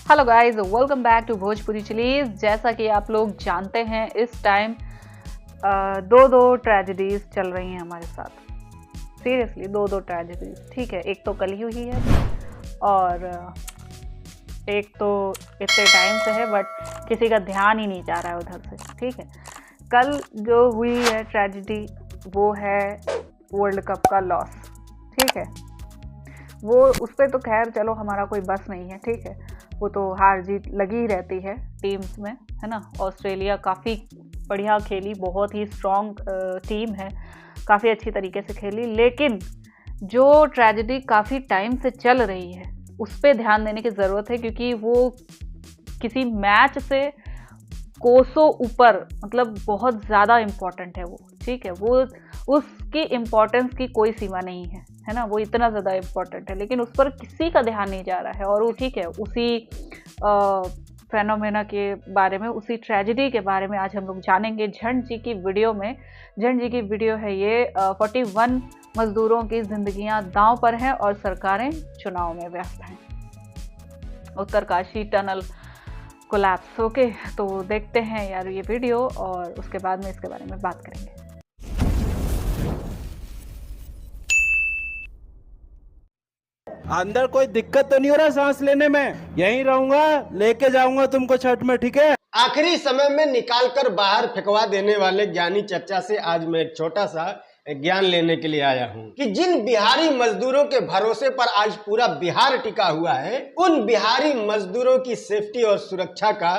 Hello guys, welcome back to Bhojpuri chillies. जैसा कि आप लोग जानते हैं, इस टाइम दो ट्रेजेडीज चल रही हैं हमारे साथ। सीरियसली दो ट्रेजेडीज। ठीक है, एक तो कल ही हुई है और एक तो इतने टाइम से है बट किसी का ध्यान ही नहीं जा रहा है उधर से। ठीक है, कल जो हुई है ट्रेजेडी वो है वर्ल्ड कप का लॉस। ठीक है, वो उस पर तो खैर चलो हमारा कोई बस नहीं है। ठीक है, वो तो हार जीत लगी ही रहती है टीम्स में, है ना। ऑस्ट्रेलिया काफ़ी बढ़िया खेली, बहुत ही स्ट्रॉन्ग टीम है, काफ़ी अच्छी तरीके से खेली। लेकिन जो ट्रेजेडी काफ़ी टाइम से चल रही है उस पर ध्यान देने की ज़रूरत है, क्योंकि वो किसी मैच से कोसों ऊपर, मतलब बहुत ज़्यादा इम्पॉर्टेंट है वो। ठीक है, वो उसकी इम्पोर्टेंस की कोई सीमा नहीं है ना। वो इतना ज़्यादा इम्पोर्टेंट है, लेकिन उस पर किसी का ध्यान नहीं जा रहा है। और वो ठीक है, उसी फेनोमेना के बारे में, उसी ट्रेजेडी के बारे में आज हम लोग जानेंगे झंड जी की वीडियो में। झंड जी की वीडियो है ये। 41 मजदूरों की जिंदगियां दांव पर हैं और सरकारें चुनाव में व्यस्त हैं। Uttarkashi tunnel collapse. ओके, तो देखते हैं यार ये वीडियो और उसके बाद में इसके बारे में बात करेंगे। अंदर कोई दिक्कत तो नहीं हो रहा सांस लेने में? यहीं रहूंगा, लेके जाऊंगा तुमको छठ में। ठीक है, आखिरी समय में निकालकर बाहर फेंकवा देने वाले ज्ञानी चर्चा से आज मैं एक छोटा सा ज्ञान लेने के लिए आया हूं कि जिन बिहारी मजदूरों के भरोसे पर आज पूरा बिहार टिका हुआ है, उन बिहारी मजदूरों की सेफ्टी और सुरक्षा का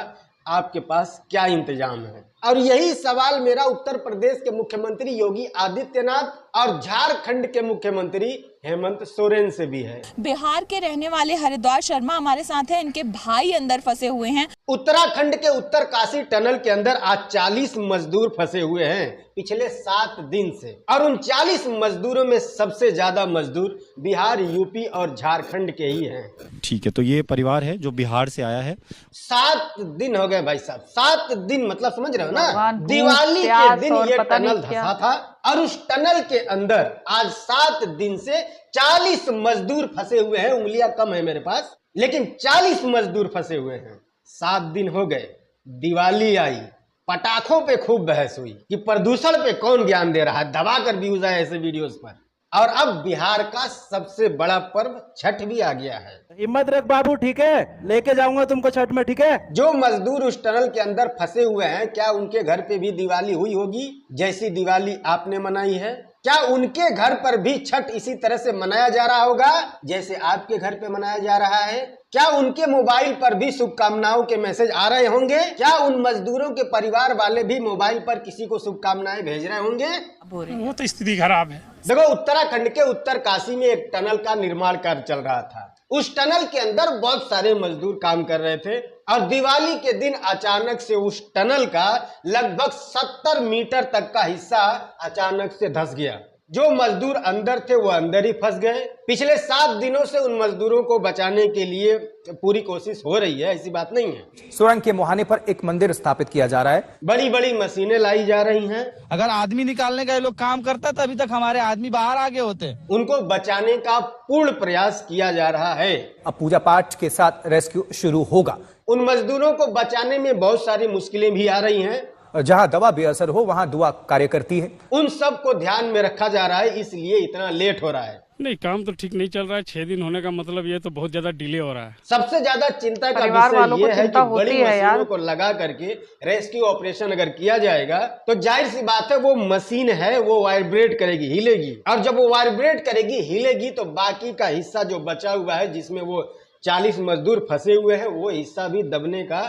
आपके पास क्या इंतजाम है। और यही सवाल मेरा उत्तर प्रदेश के मुख्यमंत्री योगी आदित्यनाथ और झारखंड के मुख्यमंत्री हेमंत सोरेन से भी है। बिहार के रहने वाले हरिद्वार शर्मा हमारे साथ हैं, इनके भाई अंदर फंसे हुए हैं। उत्तराखंड के उत्तरकाशी टनल के अंदर आज 40 मजदूर फंसे हुए हैं पिछले 7 दिन से, और उन 40 मजदूरों में सबसे ज्यादा मजदूर बिहार, यूपी और झारखंड के ही हैं। ठीक है, तो ये परिवार है जो बिहार से आया है। 7 दिन हो गए भाई साहब, 7 दिन, मतलब समझ रहे हो ना। भगवान, दिवाली के दिन और ये पता नहीं टनल क्या। धंसा था और उस टनल के अंदर आज 7 दिन से 40 मजदूर फंसे हुए हैं। उंगलियां कम है मेरे पास, लेकिन 40 मजदूर फंसे हुए हैं। 7 दिन हो गए, दिवाली आई, पटाखों पे खूब बहस हुई कि प्रदूषण पे कौन ज्ञान दे रहा है, दबा कर व्यूज आए ऐसे वीडियोस पर। और अब बिहार का सबसे बड़ा पर्व छठ भी आ गया है। हिम्मत रख बाबू। ठीक है, लेके जाऊंगा तुमको छठ में। ठीक है, जो मजदूर उस टनल के अंदर फंसे हुए हैं, क्या उनके घर पे भी दिवाली हुई होगी जैसी दिवाली आपने मनाई है? क्या उनके घर पर भी छठ इसी तरह से मनाया जा रहा होगा जैसे आपके घर पे मनाया जा रहा है? क्या उनके मोबाइल पर भी शुभकामनाओं के मैसेज आ रहे होंगे? क्या उन मजदूरों के परिवार वाले भी मोबाइल पर किसी को शुभकामनाएं भेज रहे होंगे? वो तो स्थिति खराब है। देखो, उत्तराखंड के उत्तरकाशी में एक टनल का निर्माण कार्य चल रहा था। उस टनल के अंदर बहुत सारे मजदूर काम कर रहे थे और दिवाली के दिन अचानक से उस टनल का लगभग 70 मीटर तक का हिस्सा अचानक से धंस गया। जो मजदूर अंदर थे वो अंदर ही फंस गए। पिछले 7 दिनों से उन मजदूरों को बचाने के लिए पूरी कोशिश हो रही है, ऐसी बात नहीं है। सुरंग के मुहाने पर एक मंदिर स्थापित किया जा रहा है। बड़ी बड़ी मशीनें लाई जा रही हैं। अगर आदमी निकालने का ये लोग काम करता तो अभी तक हमारे आदमी बाहर आगे होते। उनको बचाने का पूर्ण प्रयास किया जा रहा है। अब पूजा पाठ के साथ रेस्क्यू शुरू होगा। उन मजदूरों को बचाने में बहुत सारी मुश्किलें भी आ रही हैं। जहां दवा बेअसर हो वहां दुआ कार्य करती है। उन सब को ध्यान में रखा जा रहा है, इसलिए इतना लेट हो रहा है। नहीं, काम तो ठीक नहीं चल रहा है। 6 दिन होने का मतलब ये तो बहुत ज्यादा डिले हो रहा है। सबसे ज्यादा चिंता का परिवार वालों विषय को ये है चिंता कि होती बड़ी है यार। मशीनों को लगा करके रेस्क्यू ऑपरेशन अगर किया जाएगा तो जाहिर सी बात है वो मशीन है, वो वाइब्रेट करेगी, हिलेगी। और जब वो वाइब्रेट करेगी, हिलेगी, तो बाकी का हिस्सा जो बचा हुआ है, जिसमें वो 40 मजदूर फंसे हुए हैं, वो हिस्सा भी दबने का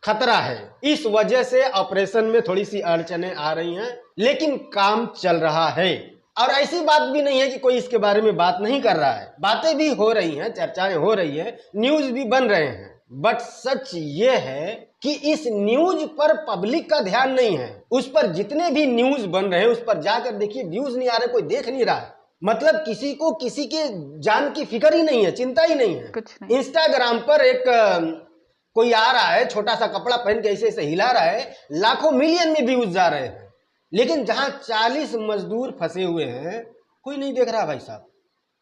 खतरा है। इस वजह से ऑपरेशन में थोड़ी सी अड़चनें आ रही हैं, लेकिन काम चल रहा है। और ऐसी बात भी नहीं है कि कोई इसके बारे में बात नहीं कर रहा है। बातें भी हो रही हैं, चर्चाएं हो रही हैं, न्यूज भी बन रहे हैं। बट सच ये है कि इस न्यूज पर पब्लिक का ध्यान नहीं है। उस पर जितने भी न्यूज बन रहे हैं उस पर जाकर देखिए, व्यूज नहीं आ रहे, कोई देख नहीं रहा है। मतलब किसी को किसी के जान की फिक्र ही नहीं है, चिंता ही नहीं है। कुछ नहीं। इंस्टाग्राम पर एक कोई आ रहा है, छोटा सा कपड़ा पहन के ऐसे ऐसे हिला रहा है, लाखों मिलियन में व्यूज जा रहे हैं। लेकिन जहां 40 मजदूर फंसे हुए हैं, कोई नहीं देख रहा भाई साहब,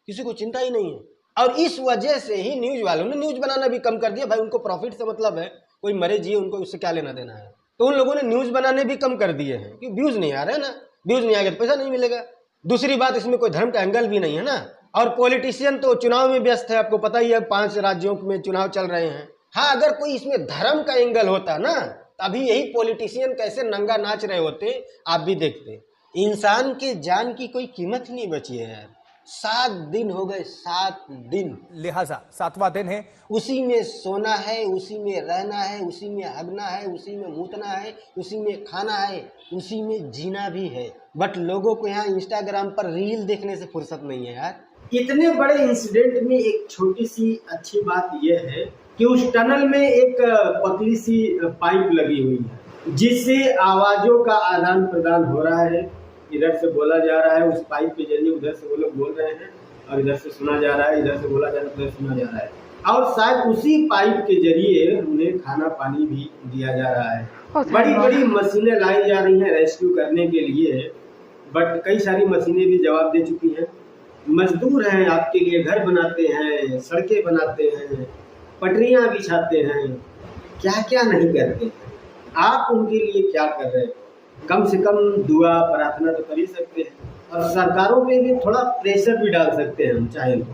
किसी को चिंता ही नहीं है। और इस वजह से ही न्यूज वालों ने न्यूज बनाना भी कम कर दिया। भाई उनको प्रॉफिट से मतलब है, कोई मरे जिए उनको उससे क्या लेना देना है। तो उन लोगों ने न्यूज बनाने भी कम कर दिए हैं कि व्यूज नहीं आ रहे हैं ना, व्यूज नहीं आएगा तो पैसा नहीं मिलेगा। दूसरी बात, इसमें कोई धर्म का एंगल भी नहीं है ना। और पॉलिटिशियन तो चुनाव में व्यस्त है, आपको पता ही है 5 राज्यों में चुनाव चल रहे हैं। हाँ, अगर कोई इसमें धर्म का एंगल होता ना, तभी यही पॉलिटिशियन कैसे नंगा नाच रहे होते आप भी देखते। इंसान के जान की कोई कीमत नहीं बची है यार। 7 दिन हो गए, 7 दिन, लिहाजा 7वां दिन है। उसी में सोना है, उसी में रहना है, उसी में हगना है, उसी में मूतना है, उसी में खाना है, उसी में जीना भी है। बट लोगों को यहाँ इंस्टाग्राम पर रील देखने से फुर्सत नहीं है यार। इतने बड़े इंसिडेंट में एक छोटी सी अच्छी बात यह है कि उस टनल में एक पतली सी पाइप लगी हुई है, जिससे आवाजों का आदान प्रदान हो रहा है। इधर से बोला जा रहा है, उस पाइप के जरिए उधर से वो लोग बोल रहे हैं, और इधर से सुना जा रहा है, इधर से बोला जा रहा है, उधर सुना जा रहा है। और शायद उसी पाइप के जरिए उन्हें खाना पानी भी दिया जा रहा है। बड़ी बड़ी मशीनें लाई जा रही हैं रेस्क्यू करने के लिए, बट कई सारी मशीनें भी जवाब दे चुकी हैं। मजदूर हैं, आपके लिए घर बनाते हैं, सड़कें बनाते हैं, पटरियां बिछाते हैं, क्या क्या नहीं करते हैं। आप उनके लिए क्या कर रहे हैं? कम से कम दुआ प्रार्थना तो कर ही सकते हैं, और सरकारों पे भी थोड़ा प्रेशर भी डाल सकते हैं हम चाहें तो,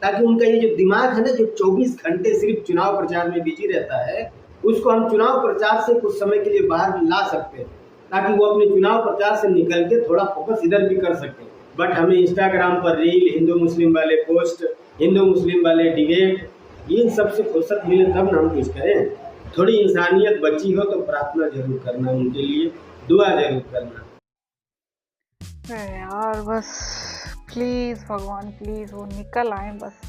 ताकि उनका ये जो दिमाग है ना, जो 24 घंटे सिर्फ चुनाव प्रचार में बिजी रहता है, उसको हम चुनाव प्रचार से कुछ समय के लिए बाहर ला सकते हैं, ताकि वो अपने चुनाव प्रचार से निकल के थोड़ा फोकस इधर भी कर सकें। बट हमें इंस्टाग्राम पर रील, हिंदू मुस्लिम वाले पोस्ट, हिंदू मुस्लिम वाले डिबेट, इन सब से फुर्सत मिले तब ना हम कुछ करें। थोड़ी इंसानियत बची हो तो प्रार्थना जरूर करना, उनके लिए दुआ जरूर करना। यार बस प्लीज भगवान, प्लीज वो निकल आए बस।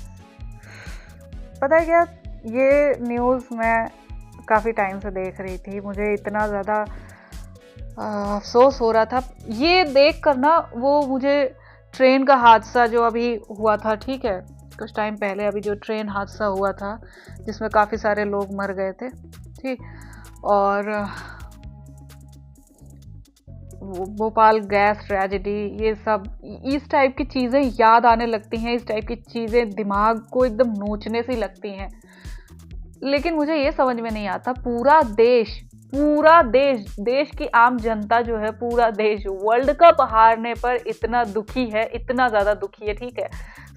पता है क्या, ये न्यूज़ मैं काफ़ी टाइम से देख रही थी, मुझे इतना ज़्यादा अफसोस हो रहा था ये देख कर ना। वो मुझे ट्रेन का हादसा जो अभी हुआ था, ठीक है, कुछ टाइम पहले अभी जो ट्रेन हादसा हुआ था जिसमें काफ़ी सारे लोग मर गए थे, ठीक, और भोपाल गैस ट्रेजेडी, ये सब इस टाइप की चीज़ें याद आने लगती हैं, इस टाइप की चीज़ें दिमाग को एकदम नोचने सी लगती हैं। लेकिन मुझे ये समझ में नहीं आता, पूरा देश की आम जनता जो है, पूरा देश वर्ल्ड कप हारने पर इतना दुखी है, इतना ज़्यादा दुखी है, ठीक है,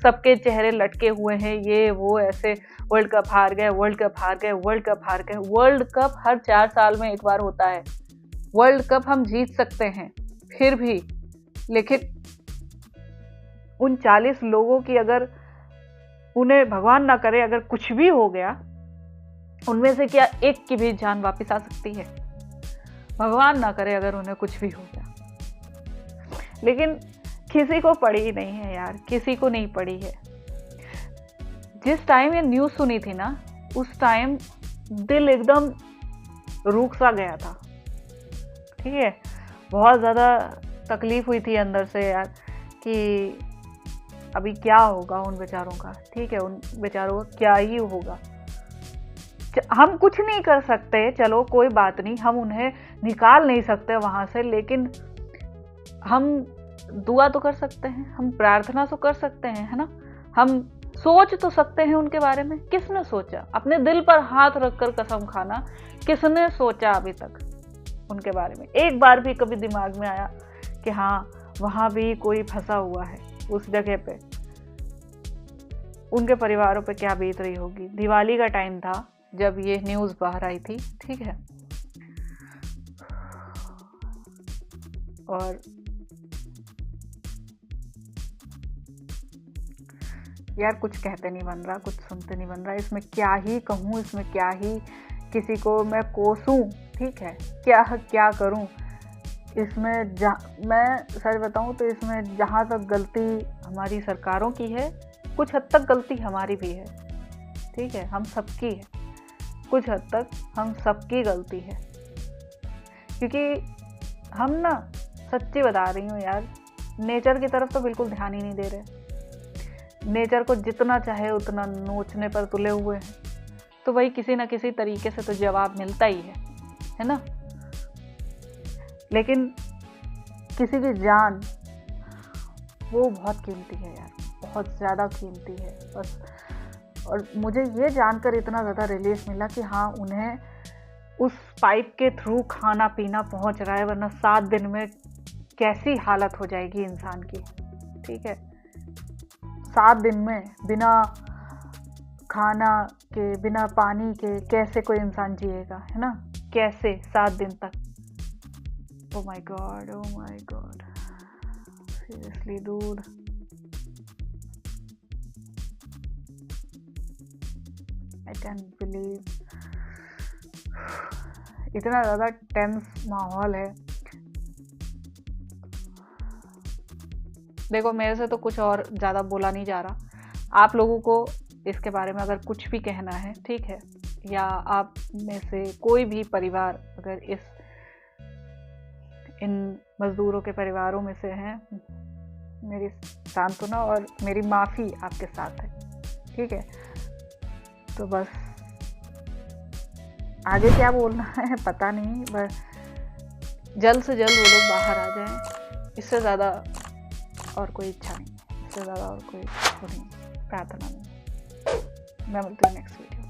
सबके चेहरे लटके हुए हैं, ये वो ऐसे, वर्ल्ड कप हार गए, वर्ल्ड कप हार गए, वर्ल्ड कप हार गए। वर्ल्ड कप हर 4 साल में एक बार होता है, वर्ल्ड कप हम जीत सकते हैं फिर भी, लेकिन उन 40 लोगों की अगर उन्हें भगवान ना करे अगर कुछ भी हो गया, उनमें से क्या एक की भी जान वापस आ सकती है? भगवान ना करे अगर उन्हें कुछ भी हो गया। लेकिन किसी को पड़ी ही नहीं है यार, किसी को नहीं पड़ी है। जिस टाइम ये न्यूज़ सुनी थी ना, उस टाइम दिल एकदम रुक सा गया था, ठीक है, बहुत ज़्यादा तकलीफ हुई थी अंदर से यार कि अभी क्या होगा उन बेचारों का, ठीक है, उन बेचारों का क्या ही होगा। हम कुछ नहीं कर सकते, चलो कोई बात नहीं, हम उन्हें निकाल नहीं सकते वहाँ से, लेकिन हम दुआ तो कर सकते हैं, हम प्रार्थना तो कर सकते हैं, है ना, हम सोच तो सकते हैं उनके बारे में। किसने सोचा? अपने दिल पर हाथ रखकर कसम खाना, किसने सोचा अभी तक उनके बारे में? एक बार भी कभी दिमाग में आया कि हाँ वहाँ भी कोई फंसा हुआ है उस जगह पे, उनके परिवारों पे क्या बीत रही होगी? दिवाली का टाइम था जब ये न्यूज़ बाहर आई थी, ठीक है, और यार कुछ कहते नहीं बन रहा, कुछ सुनते नहीं बन रहा, इसमें क्या ही कहूँ, इसमें क्या ही किसी को मैं कोसूं, ठीक है, क्या करूँ इसमें। मैं सच बताऊँ तो इसमें जहाँ तक गलती हमारी सरकारों की है, कुछ हद तक गलती हमारी भी है, ठीक है, हम सबकी है, कुछ हद तक हम सबकी गलती है, क्योंकि हम ना, सच्ची बता रही हूँ यार, नेचर की तरफ तो बिल्कुल ध्यान ही नहीं दे रहे। नेचर को जितना चाहे उतना नोचने पर तुले हुए हैं, तो वही किसी ना किसी तरीके से तो जवाब मिलता ही है ना। लेकिन किसी की जान वो बहुत कीमती है यार, बहुत ज़्यादा कीमती है बस। और मुझे ये जानकर इतना ज़्यादा रिलीफ मिला कि हाँ, उन्हें उस पाइप के थ्रू खाना पीना पहुंच रहा है, वरना 7 दिन में कैसी हालत हो जाएगी इंसान की। ठीक है, 7 दिन में बिना खाना के, बिना पानी के कैसे कोई इंसान जिएगा, है ना? कैसे 7 दिन तक? Oh my God, oh my God, seriously dude. I can believe, इतना ज़्यादा टेंस माहौल है। देखो, मेरे से तो कुछ और ज़्यादा बोला नहीं जा रहा। आप लोगों को इसके बारे में अगर कुछ भी कहना है, ठीक है, या आप में से कोई भी परिवार अगर इन मज़दूरों के परिवारों में से हैं, मेरी सांत्वना और मेरी माफ़ी आपके साथ है। ठीक है, तो बस आगे क्या बोलना है पता नहीं, बस जल्द से जल्द वो लोग बाहर आ जाएं। इससे ज़्यादा और कोई इच्छा नहीं, इससे ज़्यादा और कोई प्रार्थना नहीं। मैं मिलती हूँ नेक्स्ट वीडियो।